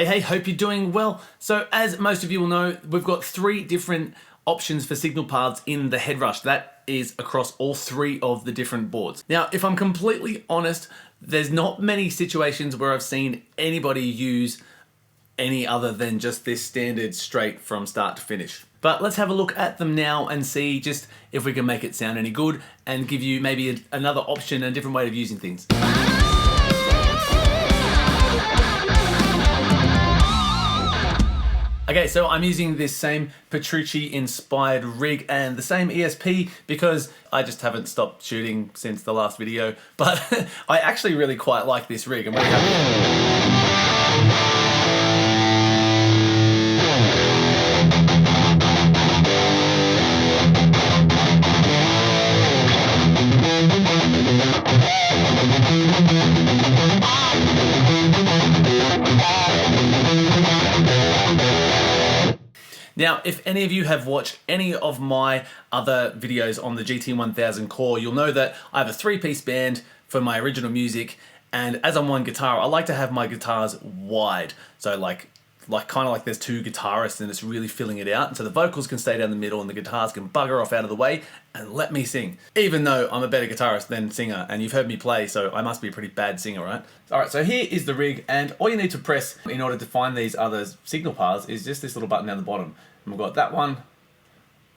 Hey, hope you're doing well. So as most of you will know, we've got 3 different options for signal paths in the HeadRush. That is across all 3 of the different boards. Now, if I'm completely honest, there's not many situations where I've seen anybody use any other than just this standard straight from start to finish. But let's have a look at them now and see just if we can make it sound any good and give you maybe another option and a different way of using things. Okay, so I'm using this same Petrucci inspired rig and the same ESP because I just haven't stopped shooting since the last video, but I actually really quite like this rig. I'm really happy. Now, if any of you have watched any of my other videos on the GT1000 core, you'll know that I have a 3-piece band for my original music, and as I'm one guitar, I like to have my guitars wide. So like kind of like there's 2 guitarists and it's really filling it out, and so the vocals can stay down the middle and the guitars can bugger off out of the way and let me sing. Even though I'm a better guitarist than singer, and you've heard me play, so I must be a pretty bad singer, right? Alright, so here is the rig, and all you need to press in order to find these other signal paths is just this little button down the bottom. And we've got that one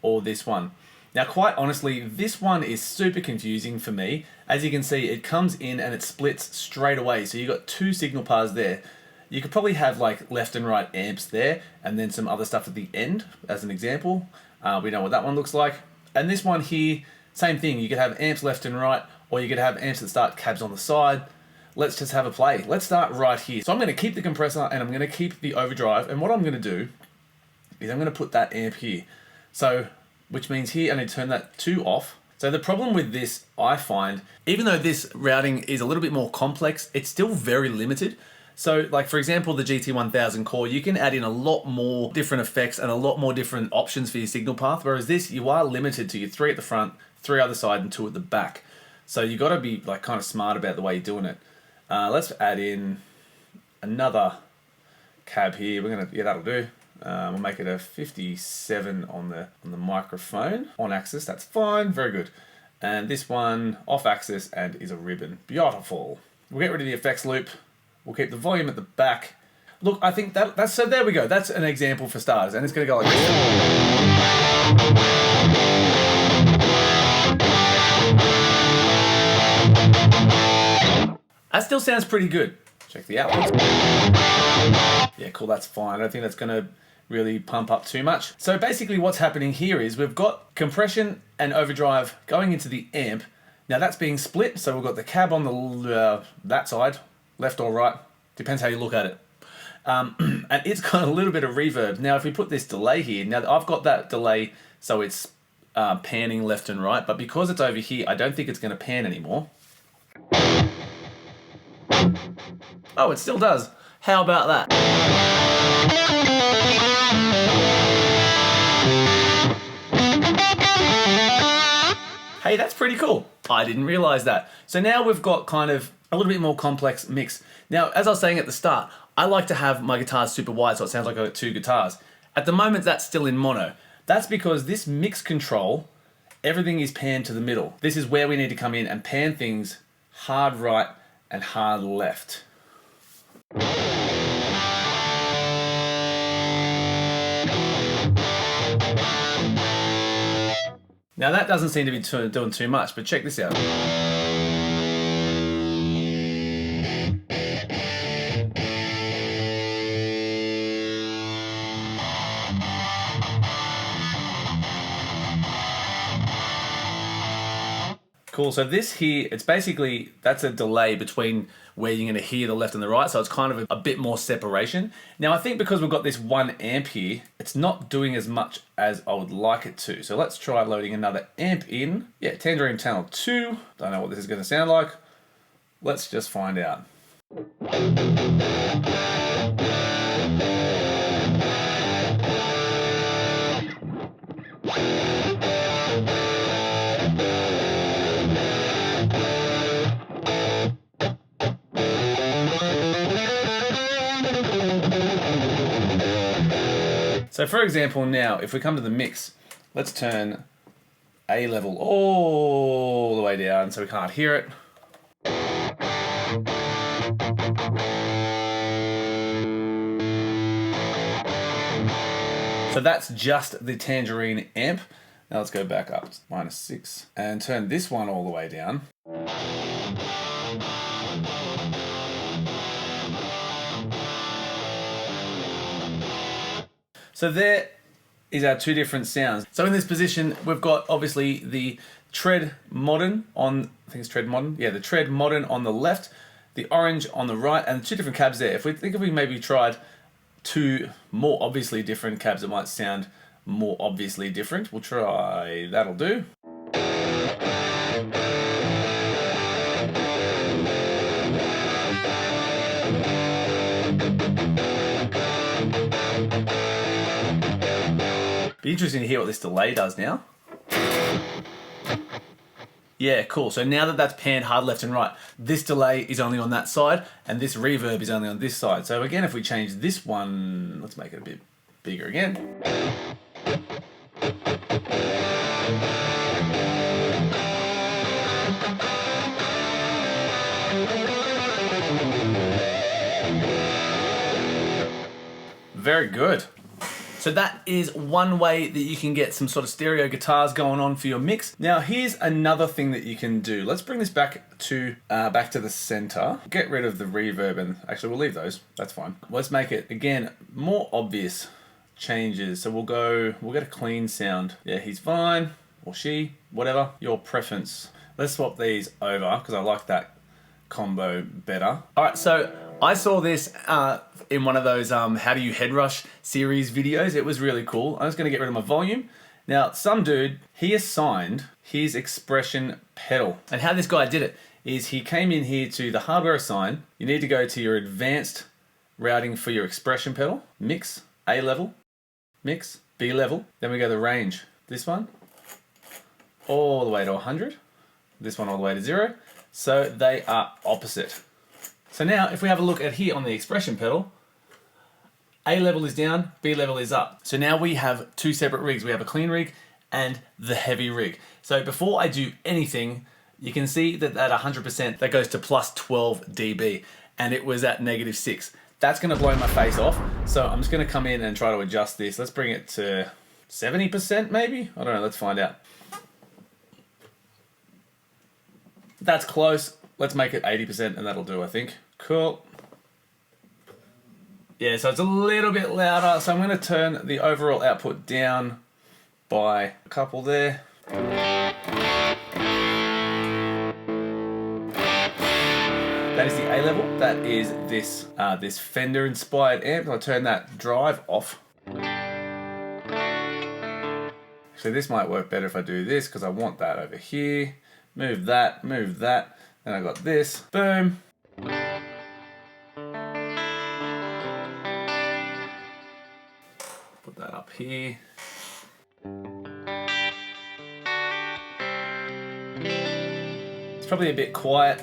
or this one. Now, quite honestly, this one is super confusing for me. As you can see, it comes in and it splits straight away. So you've got 2 signal paths there. You could probably have like left and right amps there and then some other stuff at the end as an example. We know what that one looks like. And this one here, same thing. You could have amps left and right, or you could have amps that start cabs on the side. Let's just have a play. Let's start right here. So I'm going to keep the compressor and I'm going to keep the overdrive. And what I'm going to do is I'm going to put that amp here. So, which means here I need to turn that 2 off. So the problem with this, I find, even though this routing is a little bit more complex, it's still very limited. So like for example, the GT1000 core, you can add in a lot more different effects and a lot more different options for your signal path. Whereas this, you are limited to your 3 at the front, 3 other side and 2 at the back. So you got to be like kind of smart about the way you're doing it. Let's add in another cab here. We're going to, yeah, that'll do. We'll make it a 57 on the microphone. On axis, that's fine, very good. And this one off axis and is a ribbon. Beautiful. We'll get rid of the effects loop. We'll keep the volume at the back. Look, I think that's, so there we go. That's an example for starters, and it's gonna go like this. That still sounds pretty good. Check the outputs. Yeah, cool, that's fine. I don't think that's gonna really pump up too much. So basically what's happening here is we've got compression and overdrive going into the amp. Now that's being split, so we've got the cab on the that side, left or right, depends how you look at it. And it's got a little bit of reverb. Now if we put this delay here, now I've got that delay so it's panning left and right, but because it's over here, I don't think it's gonna pan anymore. Oh, it still does. How about that? Hey, that's pretty cool. I didn't realize that. So now we've got kind of a little bit more complex mix. Now, as I was saying at the start, I like to have my guitars super wide so it sounds like I've got 2 guitars. At the moment, that's still in mono. That's because this mix control, everything is panned to the middle. This is where we need to come in and pan things hard right and hard left. Now that doesn't seem to be doing too much, but check this out. Cool, so this here, it's basically, that's a delay between where you're gonna hear the left and the right, so it's kind of a bit more separation. Now I think because we've got this 1 amp here, it's not doing as much as I would like it to. So let's try loading another amp in. Yeah, Tangerine Channel 2. Don't know what this is gonna sound like. Let's just find out. So for example now, if we come to the mix, let's turn A level all the way down so we can't hear it. So that's just the Tangerine amp. Now let's go back up to -6 and turn this one all the way down. So there is our two different sounds. So in this position, we've got obviously the Tread Modern on, I think it's Tread Modern. Yeah, the Tread Modern on the left, the orange on the right, and two different cabs there. If we maybe tried two more obviously different cabs that might sound more obviously different, we'll try, that'll do. Be interesting to hear what this delay does now. Yeah, cool. So now that that's panned hard left and right, this delay is only on that side and this reverb is only on this side. So again, if we change this one, let's make it a bit bigger again. Very good. So that is one way that you can get some sort of stereo guitars going on for your mix. Now here's another thing that you can do. Let's bring this back to the center. Get rid of the reverb, and actually we'll leave those, that's fine. Let's make it, again, more obvious changes. So we'll get a clean sound. Yeah, he's fine, or she, whatever, your preference. Let's swap these over because I like that combo better. All right, so I saw this in one of those how do you HeadRush series videos. It was really cool. I'm just gonna get rid of my volume. Now, some dude, he assigned his expression pedal. And how this guy did it is he came in here to the hardware assign. You need to go to your advanced routing for your expression pedal. Mix, A level, mix, B level. Then we go to range. This one, all the way to 100. This one all the way to 0. So they are opposite. So now if we have a look at here on the expression pedal, A level is down, B level is up. So now we have two separate rigs. We have a clean rig and the heavy rig. So before I do anything, you can see that at 100%, that goes to plus 12 dB, and it was at -6. That's gonna blow my face off. So I'm just gonna come in and try to adjust this. Let's bring it to 70% maybe? I don't know, let's find out. That's close. Let's make it 80% and that'll do, I think. Cool. Yeah, so it's a little bit louder. So I'm gonna turn the overall output down by a couple there. That is the A level. That is this this Fender inspired amp. I'll turn that drive off. So this might work better if I do this because I want that over here. Move that, move that. Then I got this. Boom. Put that up here. It's probably a bit quiet.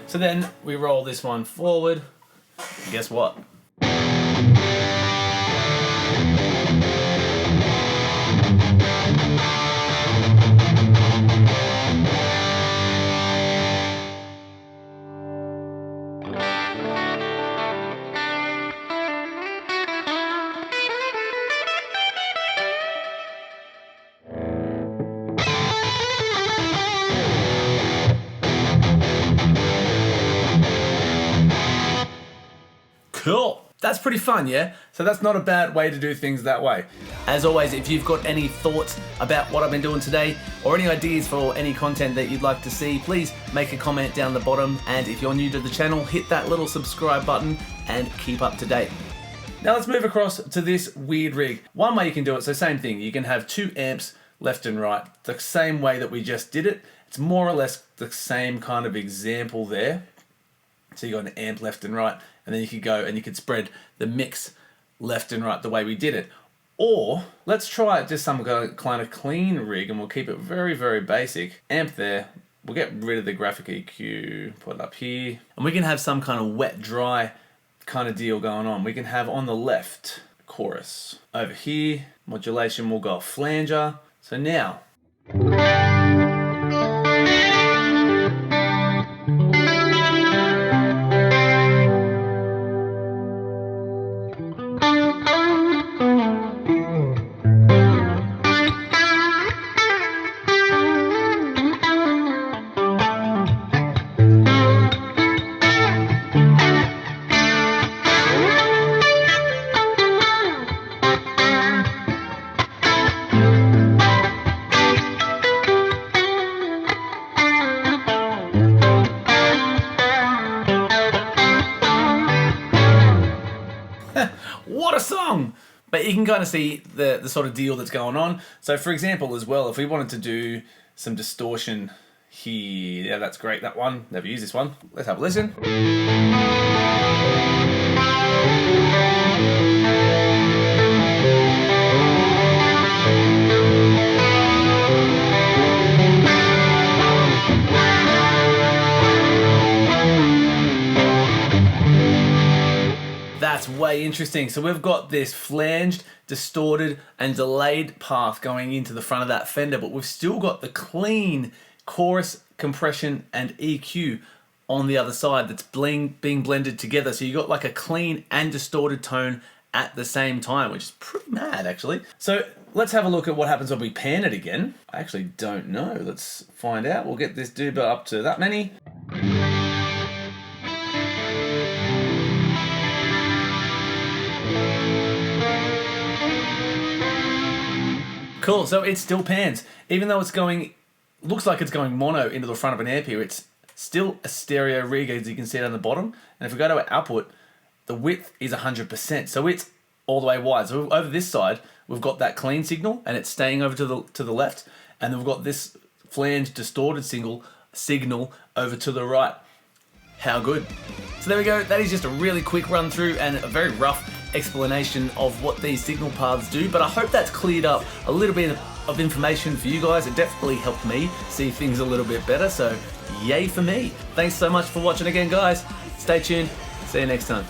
So then we roll this one forward. And guess what? Cool. That's pretty fun, yeah? So that's not a bad way to do things that way. As always, if you've got any thoughts about what I've been doing today or any ideas for any content that you'd like to see, please make a comment down the bottom. And if you're new to the channel, hit that little subscribe button and keep up to date. Now let's move across to this weird rig. One way you can do it, so same thing, you can have two amps left and right, the same way that we just did it. It's more or less the same kind of example there. So you got an amp left and right, and then you could go and you could spread the mix left and right the way we did it. Or let's try just some kind of clean rig, and we'll keep it very, very basic. Amp there, we'll get rid of the graphic EQ, put it up here, and we can have some kind of wet, dry kind of deal going on. We can have on the left, chorus. Over here, modulation will go flanger. So now, what a song! But you can kind of see the sort of deal that's going on. So for example as well, if we wanted to do some distortion here, yeah, that's great, that one. Never used this one. Let's have a listen. That's way interesting. So we've got this flanged, distorted, and delayed path going into the front of that Fender, but we've still got the clean chorus, compression, and EQ on the other side that's being blended together. So you got like a clean and distorted tone at the same time, which is pretty mad actually. So let's have a look at what happens when we pan it again. I actually don't know. Let's find out. We'll get this dude up to that many. Cool, so it still pans. Even though it's going, looks like it's going mono into the front of an amp here, it's still a stereo rig, as you can see down the bottom. And if we go to our output, the width is 100%, so it's all the way wide. So over this side, we've got that clean signal, and it's staying over to the left, and then we've got this flange distorted signal over to the right. How good. So there we go, that is just a really quick run through and a very rough explanation of what these signal paths do, but I hope that's cleared up a little bit of information for you guys. It definitely helped me see things a little bit better, so yay for me. Thanks so much for watching again, guys. Stay tuned. See you next time.